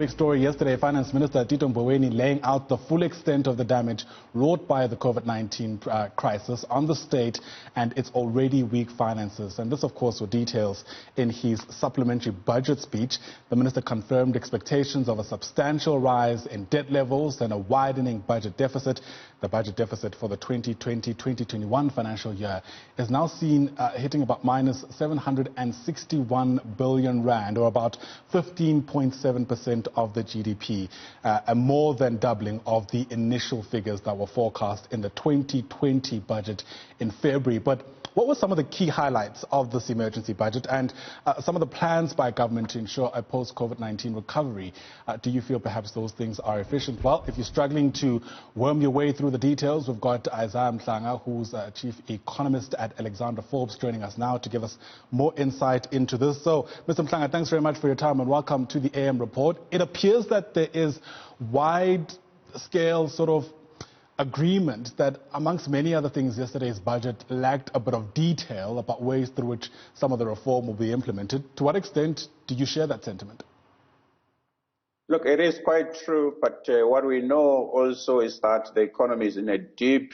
Big story yesterday, Finance Minister Tito Mboweni laying out the full extent of the damage wrought by the COVID-19 crisis on the state and its already weak finances. And this, of course, were details in his supplementary budget speech. The minister confirmed expectations of a substantial rise in debt levels and a widening budget deficit. The budget deficit for the 2020-2021 financial year is now seen hitting about minus 761 billion rand, or about 15.7% of the GDP, a more than doubling of the initial figures that were forecast in the 2020 budget in February. But what were some of the key highlights of this emergency budget and some of the plans by government to ensure a post-COVID-19 recovery? Do you feel perhaps those things are efficient? Well, if you're struggling to worm your way through the details, we've got Issah Mhlanga, who's Chief Economist at Alexander Forbes, joining us now to give us more insight into this. So, Mr. Mhlanga, thanks very much for your time and welcome to the AM report. It appears that there is wide-scale sort of agreement that, amongst many other things, yesterday's budget lacked a bit of detail about ways through which some of the reform will be implemented. To what extent do you share that sentiment? Look, it is quite true, but what we know also is that the economy is in a deep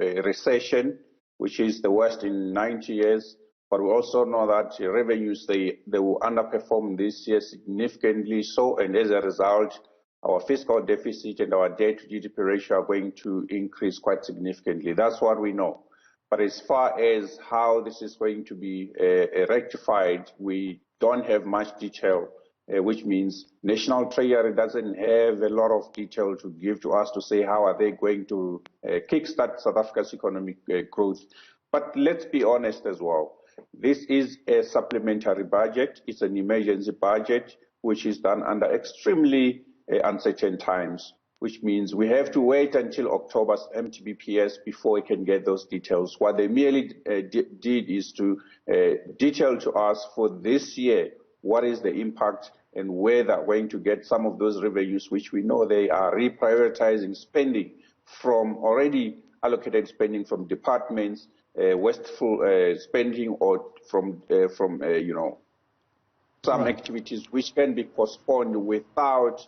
recession, which is the worst in 90 years. But we also know that revenues, they will underperform this year significantly so, and as a result, our fiscal deficit and our debt to GDP ratio are going to increase quite significantly. That's what we know. But as far as how this is going to be rectified, we don't have much detail, which means National Treasury doesn't have a lot of detail to give to us to say how are they going to kickstart South Africa's economic growth. But let's be honest as well. This is a supplementary budget. It's an emergency budget, which is done under extremely uncertain times, which means we have to wait until October's MTBPS before we can get those details. What they merely did is to detail to us for this year what is the impact and where they're going to get some of those revenues, which we know they are reprioritizing spending from already allocated spending from departments, wasteful spending, or from some activities which can be postponed without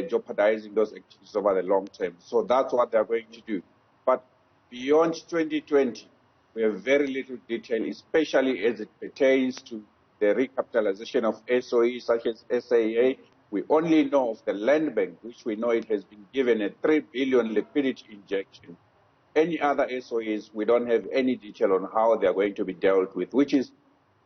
jeopardizing those activities over the long term. So that's what they're going to do. But beyond 2020, we have very little detail, especially as it pertains to the recapitalization of SOEs such as SAA. We only know of the land bank, which we know it has been given a 3 billion liquidity injection. Any other SOEs, we don't have any detail on how they are going to be dealt with, which is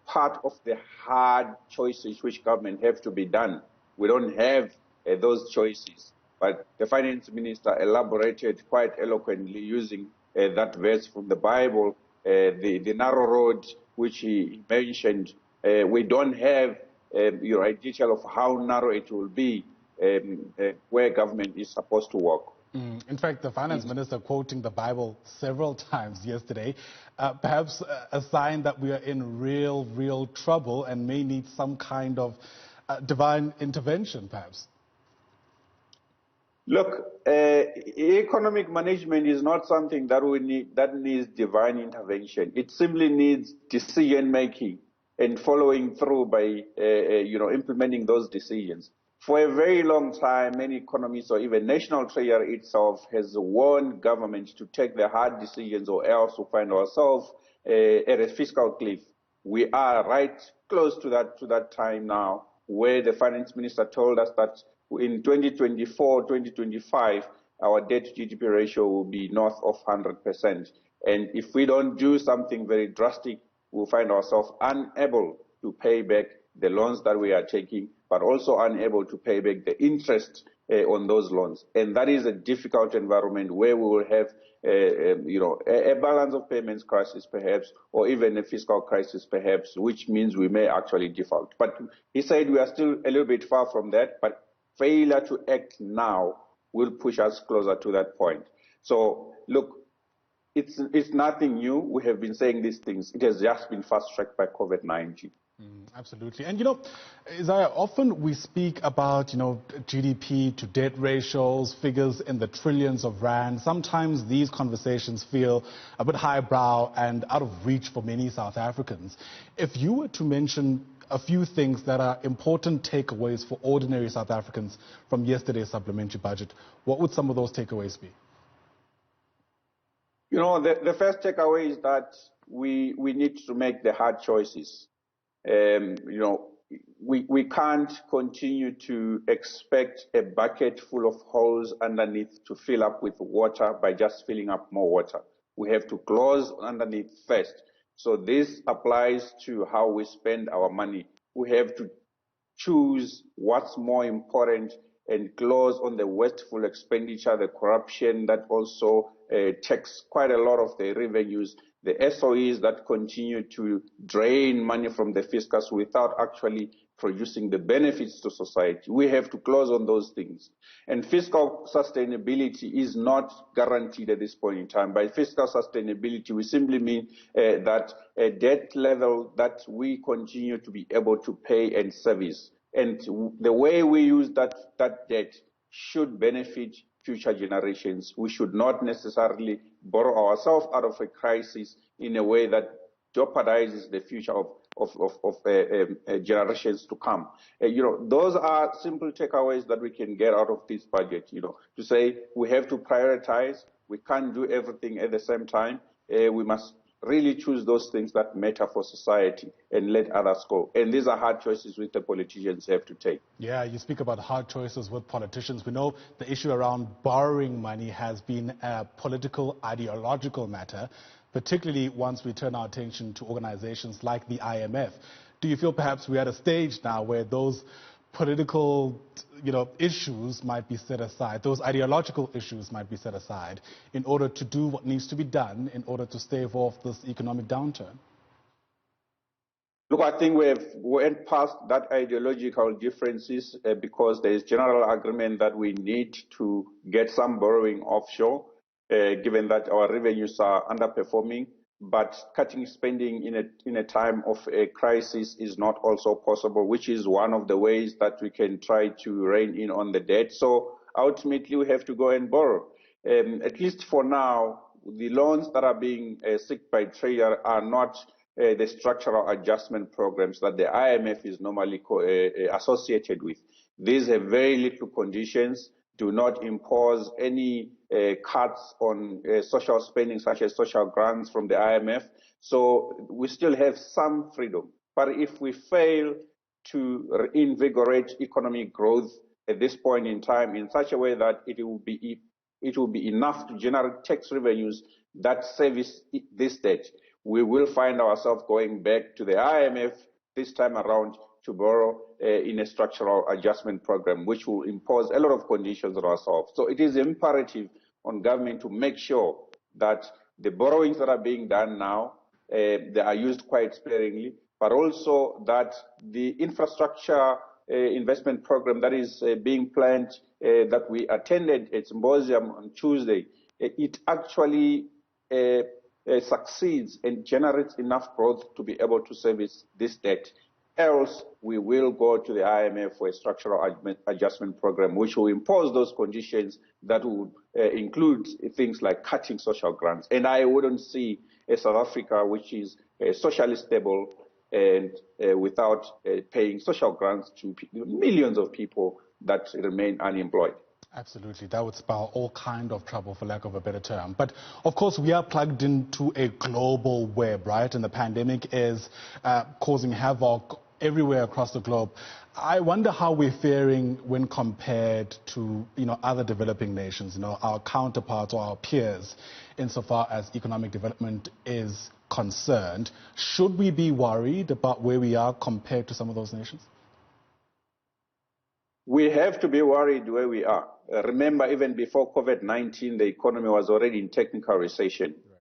part of the hard choices which government have to be done. We don't have those choices. But the finance minister elaborated quite eloquently using that verse from the Bible, the narrow road which he mentioned. We don't have a detail of how narrow it will be where government is supposed to work. In fact, the finance minister quoting the Bible several times yesterday, perhaps a sign that we are in real trouble and may need some kind of divine intervention, perhaps. Look, economic management is not something that needs divine intervention. It simply needs decision making and following through by implementing those decisions. For a very long time, many economists or even National Treasury itself has warned government to take the hard decisions, or else we'll find ourselves at a fiscal cliff. We are right close to that time now, where the finance minister told us that in 2024, 2025, our debt to GDP ratio will be north of 100%. And if we don't do something very drastic, we'll find ourselves unable to pay back the loans that we are taking, but also unable to pay back the interest on those loans. And that is a difficult environment where we will have a balance of payments crisis perhaps, or even a fiscal crisis perhaps, which means we may actually default. But he said we are still a little bit far from that, but failure to act now will push us closer to that point. So look, it's nothing new. We have been saying these things. It has just been fast-tracked by COVID-19. Absolutely. And, Issah, often we speak about, GDP to debt ratios, figures in the trillions of rand. Sometimes these conversations feel a bit highbrow and out of reach for many South Africans. If you were to mention a few things that are important takeaways for ordinary South Africans from yesterday's supplementary budget. What would some of those takeaways be? You know, the first takeaway is that we need to make the hard choices. You know, we can't continue to expect a bucket full of holes underneath to fill up with water by just filling up more water. We have to close underneath first. So this applies to how we spend our money. We have to choose what's more important and close on the wasteful expenditure, the corruption that also takes quite a lot of the revenues, the SOEs that continue to drain money from the fiscus without actually producing the benefits to society. We have to close on those things. And fiscal sustainability is not guaranteed at this point in time. By fiscal sustainability, we simply mean that a debt level that we continue to be able to pay and service. And the way we use that debt should benefit future generations. We should not necessarily borrow ourselves out of a crisis in a way that jeopardizes the future of generations to come. You know, those are simple takeaways that we can get out of this budget, you know, to say we have to prioritize. We can't do everything at the same time. We must really choose those things that matter for society and let others go. And these are hard choices which the politicians have to take. Yeah, you speak about hard choices with politicians. We know the issue around borrowing money has been a political, ideological matter, particularly once we turn our attention to organizations like the IMF. Do you feel perhaps we're at a stage now where those political, issues might be set aside, those ideological issues might be set aside in order to do what needs to be done in order to stave off this economic downturn? Look, I think we went past that ideological differences because there is general agreement that we need to get some borrowing offshore, given that our revenues are underperforming. But cutting spending in a time of a crisis is not also possible, which is one of the ways that we can try to rein in on the debt. So ultimately, we have to go and borrow. At least for now, the loans that are being sought by Treasury are not the structural adjustment programs that the IMF is normally associated with. These have very little conditions, do not impose any cuts on social spending, such as social grants from the IMF. So we still have some freedom. But if we fail to reinvigorate economic growth at this point in time in such a way that it will be enough to generate tax revenues that service this debt, we will find ourselves going back to the IMF this time around to borrow in a structural adjustment program, which will impose a lot of conditions on ourselves. So it is imperative on government to make sure that the borrowings that are being done now, they are used quite sparingly, but also that the infrastructure investment program that is being planned, that we attended at Symposium on Tuesday, it actually succeeds and generates enough growth to be able to service this debt. Else, we will go to the IMF for a structural adjustment program, which will impose those conditions that would include things like cutting social grants. And I wouldn't see a South Africa which is socially stable and without paying social grants to millions of people that remain unemployed. Absolutely. That would spell all kind of trouble, for lack of a better term. But, of course, we are plugged into a global web, right? And the pandemic is causing havoc everywhere across the globe. I wonder how we're faring when compared to, other developing nations, our counterparts or our peers, insofar as economic development is concerned. Should we be worried about where we are compared to some of those nations? We have to be worried where we are. Remember, even before COVID-19, the economy was already in technical recession.